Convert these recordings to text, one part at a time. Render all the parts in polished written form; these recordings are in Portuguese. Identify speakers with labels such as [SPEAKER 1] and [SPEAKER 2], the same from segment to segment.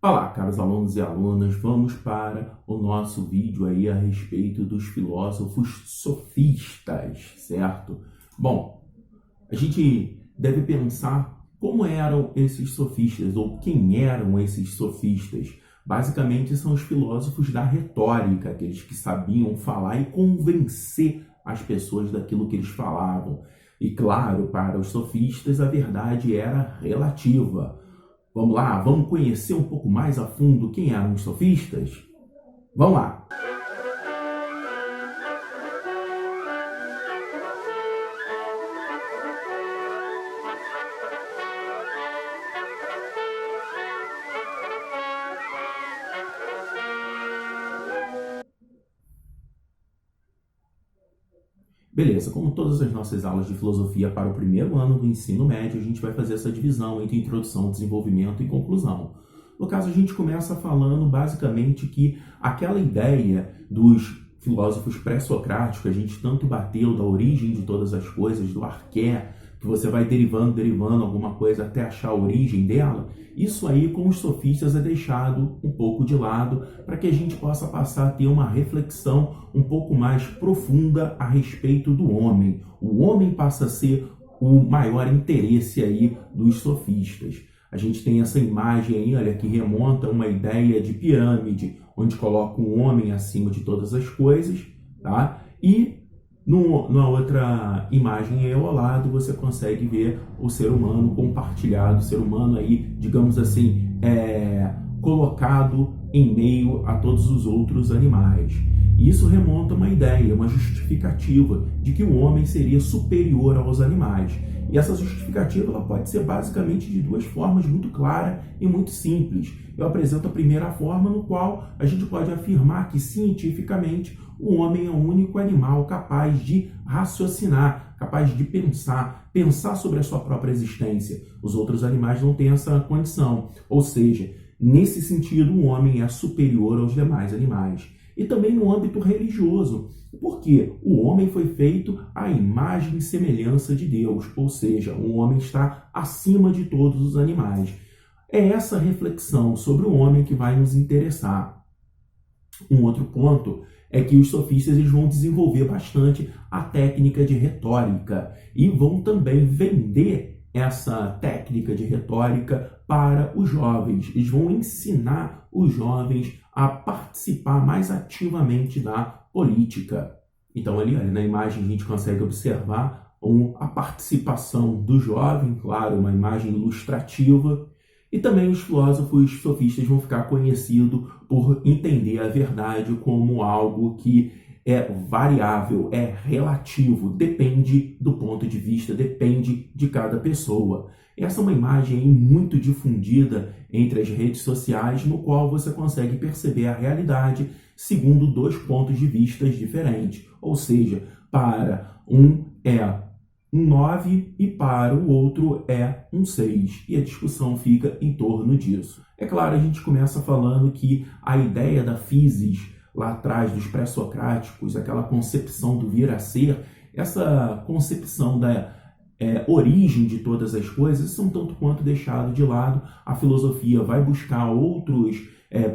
[SPEAKER 1] Olá, caros alunos e alunas, vamos para o nosso vídeo aí a respeito dos filósofos sofistas, certo? Bom, a gente deve pensar como eram esses sofistas ou quem eram esses sofistas. Basicamente são os filósofos da retórica, aqueles que sabiam falar e convencer as pessoas daquilo que eles falavam. E claro, para os sofistas a verdade era relativa. Vamos lá, vamos conhecer um pouco mais a fundo quem eram os sofistas? Vamos lá! Beleza, como todas as nossas aulas de filosofia para o primeiro ano do ensino médio, a gente vai fazer essa divisão entre introdução, desenvolvimento e conclusão. No caso, a gente começa falando basicamente que aquela ideia dos filósofos pré-socráticos, que a gente tanto bateu da origem de todas as coisas, do arqué, que você vai derivando alguma coisa até achar a origem dela, isso aí com os sofistas é deixado um pouco de lado para que a gente possa passar a ter uma reflexão um pouco mais profunda a respeito do homem. O homem passa a ser o maior interesse aí dos sofistas. A gente tem essa imagem aí, olha, que remonta a uma ideia de pirâmide, onde coloca um homem acima de todas as coisas, tá? E numa outra imagem aí ao lado, você consegue ver o ser humano compartilhado, o ser humano aí, digamos assim, colocado em meio a todos os outros animais. E isso remonta a uma ideia, uma justificativa de que o homem seria superior aos animais. E essa justificativa ela pode ser basicamente de duas formas muito claras e muito simples. Eu apresento a primeira forma, no qual a gente pode afirmar que cientificamente o homem é o único animal capaz de raciocinar, capaz de pensar sobre a sua própria existência. Os outros animais não têm essa condição. Ou seja, nesse sentido, o homem é superior aos demais animais. E também no âmbito religioso, porque o homem foi feito à imagem e semelhança de Deus, ou seja, o homem está acima de todos os animais. É essa reflexão sobre o homem que vai nos interessar. Um outro ponto é que os sofistas eles vão desenvolver bastante a técnica de retórica e vão também vender essa técnica de retórica para os jovens. Eles vão ensinar os jovens a participar mais ativamente da política. Então ali, olha, na imagem a gente consegue observar a participação do jovem, claro, uma imagem ilustrativa. E também os filósofos sofistas vão ficar conhecidos por entender a verdade como algo que é variável, é relativo, depende do ponto de vista, depende de cada pessoa. Essa é uma imagem muito difundida entre as redes sociais, no qual você consegue perceber a realidade segundo dois pontos de vista diferentes. Ou seja, para um é um 9 e para o outro é um 6. E a discussão fica em torno disso. É claro, a gente começa falando que a ideia da physis, lá atrás dos pré-socráticos, aquela concepção do vir a ser, essa concepção da origem de todas as coisas, são tanto quanto deixado de lado. A filosofia vai buscar outros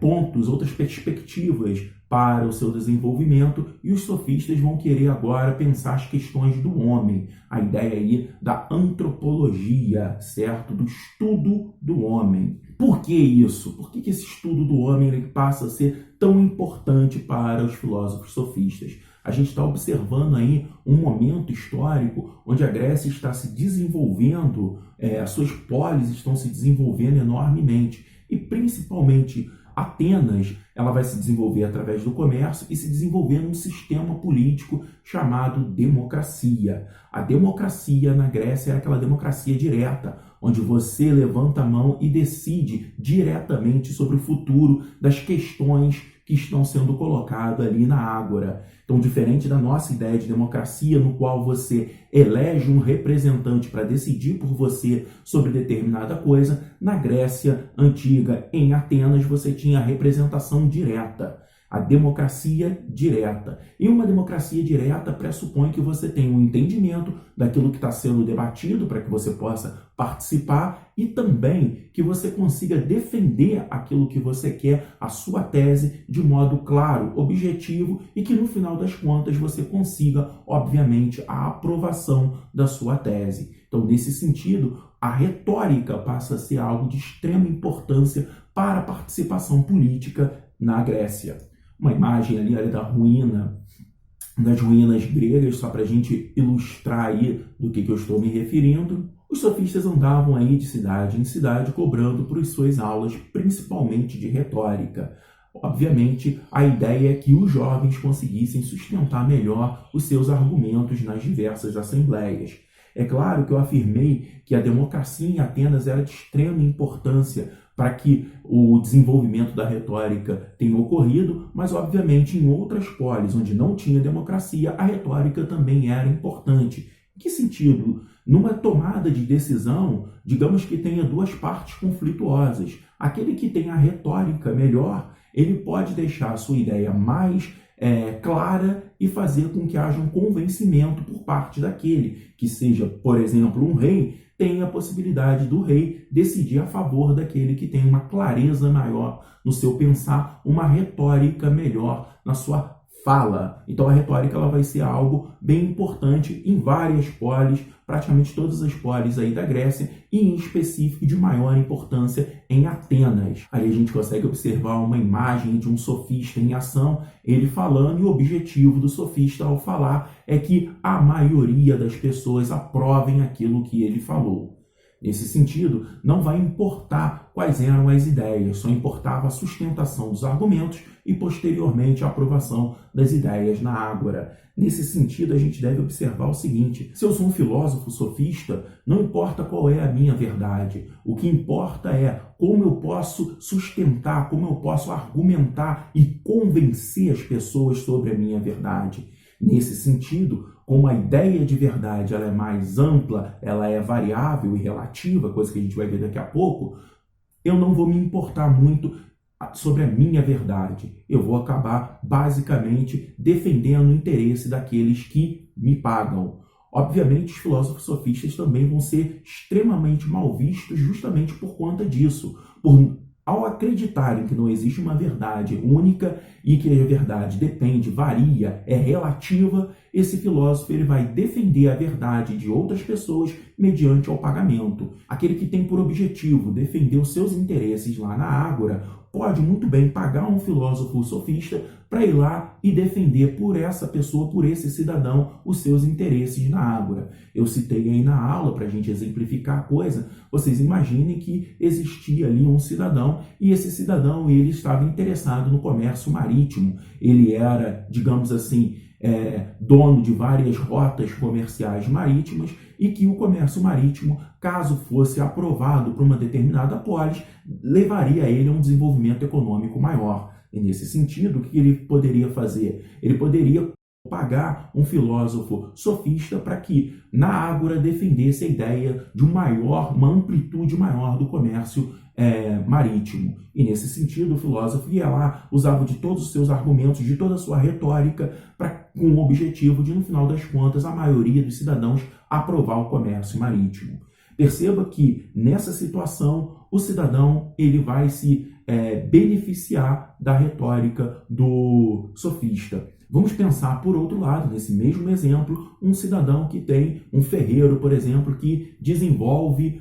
[SPEAKER 1] pontos, outras perspectivas para o seu desenvolvimento, e os sofistas vão querer agora pensar as questões do homem, a ideia aí da antropologia, certo? Do estudo do homem. Por que isso? Por que esse estudo do homem ele passa a ser tão importante para os filósofos sofistas? A gente está observando aí um momento histórico onde a Grécia está se desenvolvendo, as suas polis estão se desenvolvendo enormemente, e principalmente Atenas, ela vai se desenvolver através do comércio e se desenvolver num sistema político chamado democracia. A democracia na Grécia era aquela democracia direta, onde você levanta a mão e decide diretamente sobre o futuro das questões que estão sendo colocadas ali na ágora. Então, diferente da nossa ideia de democracia, no qual você elege um representante para decidir por você sobre determinada coisa, na Grécia antiga, em Atenas, você tinha a representação direta. A democracia direta. E uma democracia direta pressupõe que você tenha um entendimento daquilo que está sendo debatido para que você possa participar e também que você consiga defender aquilo que você quer, a sua tese, de modo claro, objetivo e que no final das contas você consiga, obviamente, a aprovação da sua tese. Então, nesse sentido, a retórica passa a ser algo de extrema importância para a participação política na Grécia. Uma imagem ali das ruínas gregas, só para a gente ilustrar aí do que eu estou me referindo. Os sofistas andavam aí de cidade em cidade cobrando por suas aulas, principalmente de retórica. Obviamente, a ideia é que os jovens conseguissem sustentar melhor os seus argumentos nas diversas assembleias. É claro que eu afirmei que a democracia em Atenas era de extrema importância para que o desenvolvimento da retórica tenha ocorrido, mas obviamente em outras polis, onde não tinha democracia, a retórica também era importante. Em que sentido? Numa tomada de decisão, digamos que tenha duas partes conflituosas. Aquele que tem a retórica melhor, ele pode deixar a sua ideia mais clara e fazer com que haja um convencimento por parte daquele que seja, por exemplo, um rei, tem a possibilidade do rei decidir a favor daquele que tem uma clareza maior no seu pensar, uma retórica melhor na sua fala. Então a retórica ela vai ser algo bem importante em várias polis, praticamente todas as polis aí da Grécia, e em específico de maior importância em Atenas. Aí a gente consegue observar uma imagem de um sofista em ação, ele falando, e o objetivo do sofista ao falar é que a maioria das pessoas aprovem aquilo que ele falou. Nesse sentido, não vai importar quais eram as ideias, só importava a sustentação dos argumentos e, posteriormente, a aprovação das ideias na ágora. Nesse sentido, a gente deve observar o seguinte: se eu sou um filósofo sofista, não importa qual é a minha verdade. O que importa é como eu posso sustentar, como eu posso argumentar e convencer as pessoas sobre a minha verdade. Nesse sentido, como a ideia de verdade ela é mais ampla, ela é variável e relativa, coisa que a gente vai ver daqui a pouco, eu não vou me importar muito sobre a minha verdade. Eu vou acabar, basicamente, defendendo o interesse daqueles que me pagam. Obviamente, os filósofos sofistas também vão ser extremamente mal vistos justamente por conta disso, ao acreditarem que não existe uma verdade única e que a verdade depende, varia, é relativa, esse filósofo ele vai defender a verdade de outras pessoas mediante ao pagamento. Aquele que tem por objetivo defender os seus interesses lá na ágora pode muito bem pagar um filósofo sofista para ir lá e defender por essa pessoa, por esse cidadão, os seus interesses na ágora. Eu citei aí na aula, para a gente exemplificar a coisa, vocês imaginem que existia ali um cidadão e esse cidadão ele estava interessado no comércio marítimo. Ele era, digamos assim, dono de várias rotas comerciais marítimas e que o comércio marítimo, caso fosse aprovado por uma determinada polis, levaria ele a um desenvolvimento econômico maior. E nesse sentido, o que ele poderia fazer? Ele poderia pagar um filósofo sofista para que na ágora defendesse a ideia de uma amplitude maior do comércio marítimo. E nesse sentido, o filósofo ia lá, usava de todos os seus argumentos, de toda a sua retórica, com o objetivo de, no final das contas, a maioria dos cidadãos aprovar o comércio marítimo. Perceba que, nessa situação, o cidadão ele vai se beneficiar da retórica do sofista. Vamos pensar, por outro lado, nesse mesmo exemplo, um cidadão que tem um ferreiro, por exemplo, que desenvolve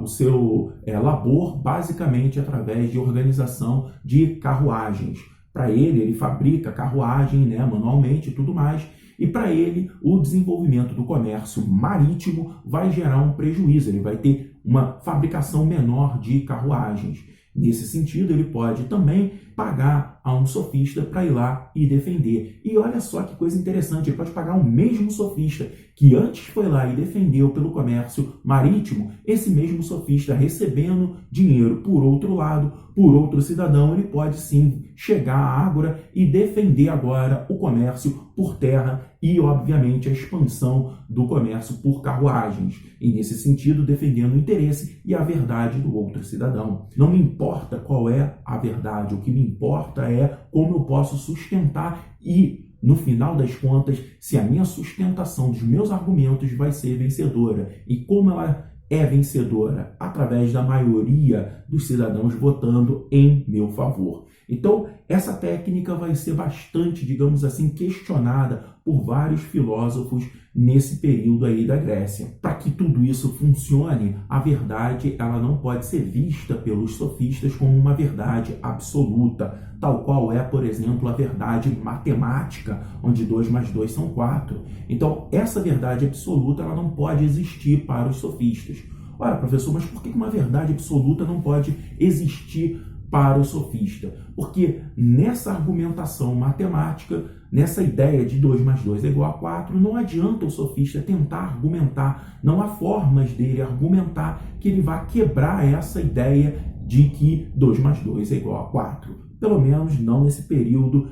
[SPEAKER 1] o seu labor basicamente através de organização de carruagens. Para ele fabrica carruagem manualmente e tudo mais. E para ele, o desenvolvimento do comércio marítimo vai gerar um prejuízo. Ele vai ter uma fabricação menor de carruagens. Nesse sentido, ele pode também pagar a um sofista para ir lá e defender. E olha só que coisa interessante, ele pode pagar o mesmo sofista que antes foi lá e defendeu pelo comércio marítimo, esse mesmo sofista recebendo dinheiro por outro lado, por outro cidadão, ele pode sim chegar à ágora e defender agora o comércio por terra e, obviamente, a expansão do comércio por carruagens. E, nesse sentido, defendendo o interesse e a verdade do outro cidadão. Não me importa qual é a verdade, o que me importa é como eu posso sustentar e, no final das contas, se a minha sustentação dos meus argumentos vai ser vencedora. E como ela é vencedora? Através da maioria dos cidadãos votando em meu favor. Então, essa técnica vai ser bastante, digamos assim, questionada por vários filósofos nesse período aí da Grécia. Para que tudo isso funcione, a verdade ela não pode ser vista pelos sofistas como uma verdade absoluta, tal qual é, por exemplo, a verdade matemática, onde 2 mais 2 são 4. Então, essa verdade absoluta ela não pode existir para os sofistas. Ora, professor, mas por que uma verdade absoluta não pode existir para o sofista? Porque nessa argumentação matemática, nessa ideia de 2 mais 2 é igual a 4, não adianta o sofista tentar argumentar, não há formas dele argumentar que ele vá quebrar essa ideia de que 2 mais 2 é igual a 4. Pelo menos não nesse período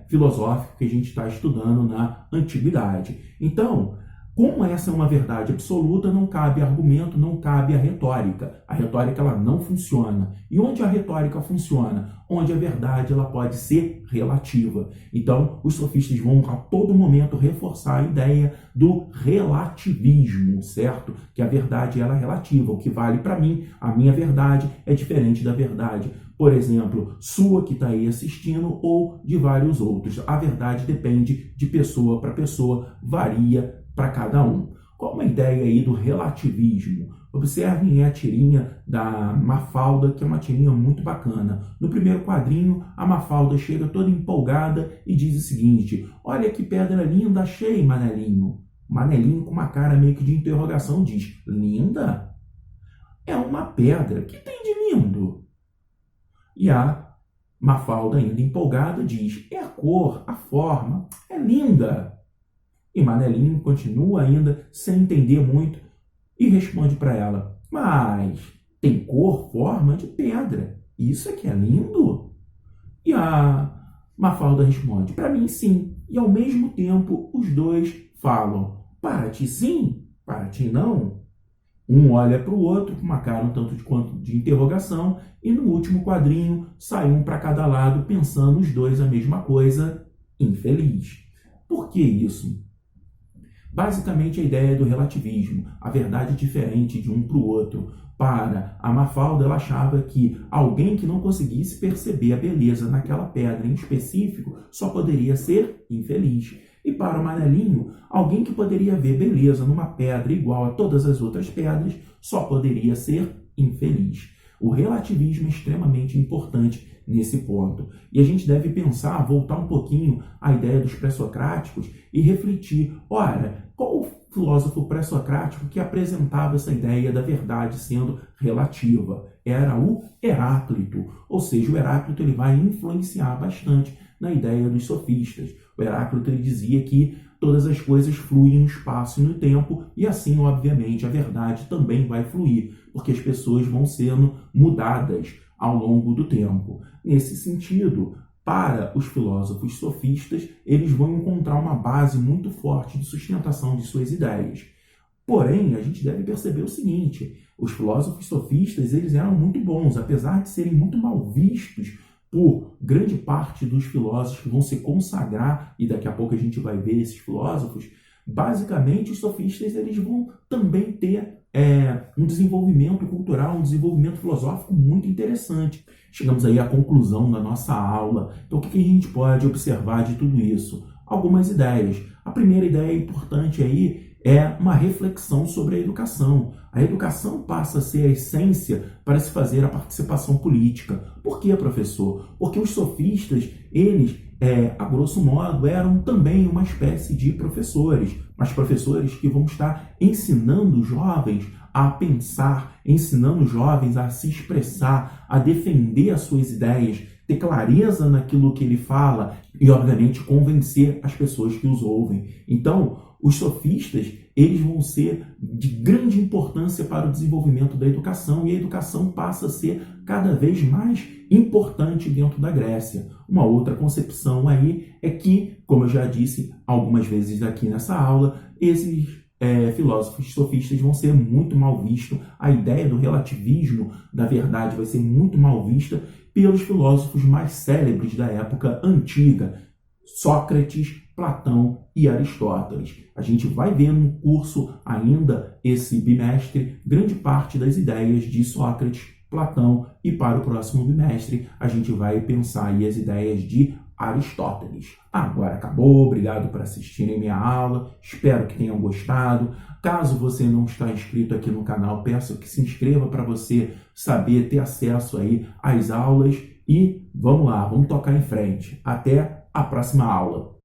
[SPEAKER 1] filosófico que a gente está estudando na antiguidade. Então, como essa é uma verdade absoluta, não cabe argumento, não cabe a retórica. A retórica ela não funciona. E onde a retórica funciona? Onde a verdade ela pode ser relativa. Então, os sofistas vão a todo momento reforçar a ideia do relativismo, certo? Que a verdade ela é relativa. O que vale para mim, a minha verdade, é diferente da verdade, por exemplo, sua que está aí assistindo ou de vários outros. A verdade depende de pessoa para pessoa, varia para cada um. Qual a ideia aí do relativismo? Observem a tirinha da Mafalda, que é uma tirinha muito bacana. No primeiro quadrinho, a Mafalda chega toda empolgada e diz o seguinte: olha que pedra linda, achei, Manelinho. Manelinho, com uma cara meio que de interrogação, diz: linda? É uma pedra, que tem de lindo? E a Mafalda, ainda empolgada, diz: é a cor, a forma, é linda. E Manelinho continua ainda sem entender muito e responde para ela: mas tem cor, forma de pedra. Isso é que é lindo? E a Mafalda responde: para mim sim. E ao mesmo tempo os dois falam: para ti sim, para ti não. Um olha para o outro com uma cara um tanto quanto de interrogação e no último quadrinho sai um para cada lado pensando os dois a mesma coisa, infeliz. Por que isso? Basicamente a ideia do relativismo, a verdade diferente de um para o outro. Para a Mafalda, ela achava que alguém que não conseguisse perceber a beleza naquela pedra em específico só poderia ser infeliz. E para o Manelinho, alguém que poderia ver beleza numa pedra igual a todas as outras pedras só poderia ser infeliz. O relativismo é extremamente importante nesse ponto. E a gente deve pensar, voltar um pouquinho à ideia dos pré-socráticos e refletir, ora, qual o filósofo pré-socrático que apresentava essa ideia da verdade sendo relativa? Era o Heráclito. Ou seja, o Heráclito ele vai influenciar bastante na ideia dos sofistas. O Heráclito ele dizia que todas as coisas fluem no espaço e no tempo, e assim, obviamente, a verdade também vai fluir, porque as pessoas vão sendo mudadas ao longo do tempo. Nesse sentido, para os filósofos sofistas, eles vão encontrar uma base muito forte de sustentação de suas ideias. Porém, a gente deve perceber o seguinte: os filósofos sofistas eles eram muito bons, apesar de serem muito mal vistos por grande parte dos filósofos que vão se consagrar, e daqui a pouco a gente vai ver esses filósofos. Basicamente, os sofistas eles vão também ter um desenvolvimento cultural, um desenvolvimento filosófico muito interessante. Chegamos aí à conclusão da nossa aula. Então, o que a gente pode observar de tudo isso? Algumas ideias. A primeira ideia importante aí é uma reflexão sobre a educação. A educação passa a ser a essência para se fazer a participação política. Por quê, professor? Porque os sofistas, eles, a grosso modo, eram também uma espécie de professores, mas professores que vão estar ensinando os jovens a pensar, ensinando os jovens a se expressar, a defender as suas ideias, ter clareza naquilo que ele fala e, obviamente, convencer as pessoas que os ouvem. Então, os sofistas, eles vão ser de grande importância para o desenvolvimento da educação, e a educação passa a ser cada vez mais importante dentro da Grécia. Uma outra concepção aí é que, como eu já disse algumas vezes aqui nessa aula, esses filósofos sofistas vão ser muito mal vistos, a ideia do relativismo da verdade vai ser muito mal vista pelos filósofos mais célebres da época antiga, Sócrates, Platão e Aristóteles. A gente vai ver no curso ainda esse bimestre grande parte das ideias de Sócrates, Platão, e para o próximo bimestre a gente vai pensar aí as ideias de Aristóteles. Agora acabou, obrigado por assistirem minha aula, espero que tenham gostado. Caso você não está inscrito aqui no canal, peço que se inscreva para você saber, ter acesso aí às aulas e vamos lá, vamos tocar em frente. Até a próxima aula.